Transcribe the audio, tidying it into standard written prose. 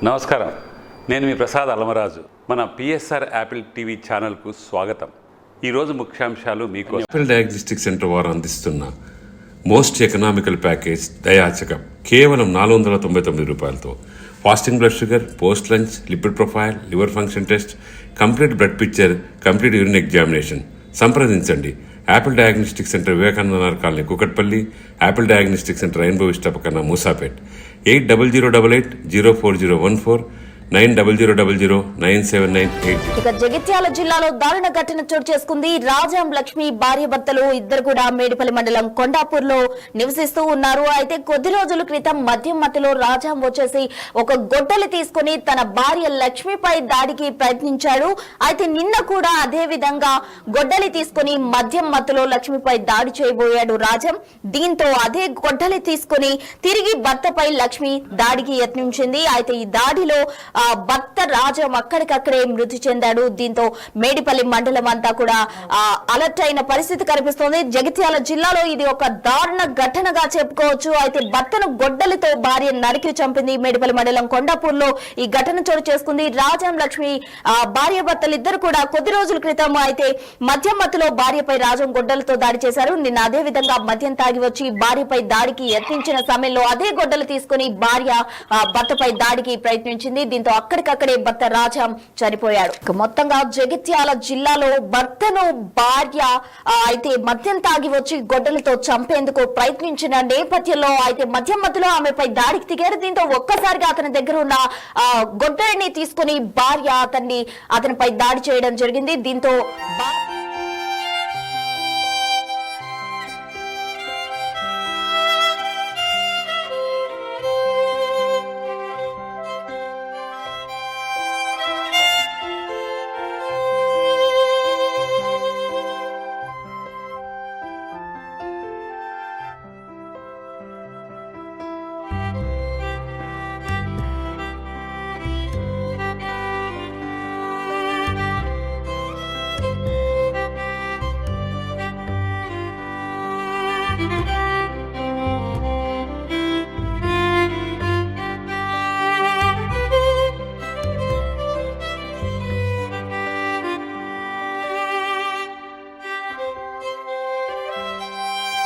నమస్కారం, నేను మీ ప్రసాద్ అలమరాజు. మన పిఎస్ఆర్ యాపిల్ టీవీ ఛానల్కు స్వాగతం. ఈరోజు ముఖ్యాంశాలు మీకు యాపిల్ డయాగ్నోస్టిక్ సెంటర్ వారు అందిస్తున్న మోస్ట్ ఎకనామికల్ ప్యాకేజ్ దయాచకం కేవలం 499 రూపాయలతో fasting blood sugar, post lunch, lipid profile, liver function test, complete blood picture, complete urine examination. సంప్రదించండి Apple diagnostic centre, Vivekananda Nagar colony, Kukatpally. Apple diagnostic centre, Rainbow Vista పక్కన, మూసాపేట్. 8008-0414 9000097980. ఇక జగిత్యాల జిల్లాలో దారుణ ఘటన చోటు చేసుకుంది. రాజాం లక్ష్మి భార్య భర్తలు ఇద్దరు కూడా మేడిపల్లి మండలం కొండాపూర్ లో నివసిస్తూ ఉన్నారు. అయితే కొద్ది రోజుల క్రితం మద్యం మత్తులో రాజాం వచ్చేసి ఒక గొడ్డలి తీసుకుని తన భార్య లక్ష్మిపై దాడికి ప్రయత్నించాడు. అయితే నిన్న కూడా అదే విధంగా గొడ్డలి తీసుకుని మద్యం మత్తులో లక్ష్మిపై దాడి చేయబోయాడు రాజాం. దీంతో అదే గొడ్డలి తీసుకుని తిరిగి భర్తపై లక్ష్మి దాడికి యత్నించింది. అయితే ఈ దాడిలో భర్త రాజం అక్కడికక్కడే మృతి చెందాడు. దీంతో మేడిపల్లి మండలం అంతా కూడా అలర్ట్ అయిన పరిస్థితి కనిపిస్తోంది. జగిత్యాల జిల్లాలో ఇది ఒక దారుణ ఘటనగా చెప్పుకోవచ్చు. అయితే భర్తను గొడ్డలితో భార్య నరికి చంపింది. మేడిపల్లి మండలం కొండాపూర్ లో ఈ ఘటన చోటు చేసుకుంది. రాజం లక్ష్మి భార్య భర్తలు ఇద్దరు కూడా కొద్ది రోజుల క్రితం అయితే మద్యం మత్తులో భార్యపై రాజం గొడ్డలతో దాడి చేశారు. నిన్న అదే విధంగా మద్యం తాగి వచ్చి భార్యపై దాడికి యత్నించిన సమయంలో అదే గొడ్డలు తీసుకుని భార్య భర్తపై దాడికి ప్రయత్నించింది. దీంతో అక్కడికక్కడే భర్త రాజాం చనిపోయాడు. మొత్తంగా జగిత్యాల జిల్లాలో భర్తను భార్య అయితే మద్యం తాగి వచ్చి గొడ్డలతో చంపేందుకు ప్రయత్నించిన నేపథ్యంలో అయితే మద్యం మధ్యలో ఆమెపై దాడికి దిగారు. దీంతో ఒక్కసారిగా అతని దగ్గర ఉన్న గొడ్డలిని తీసుకుని భార్య అతనిపై దాడి చేయడం జరిగింది. దీంతో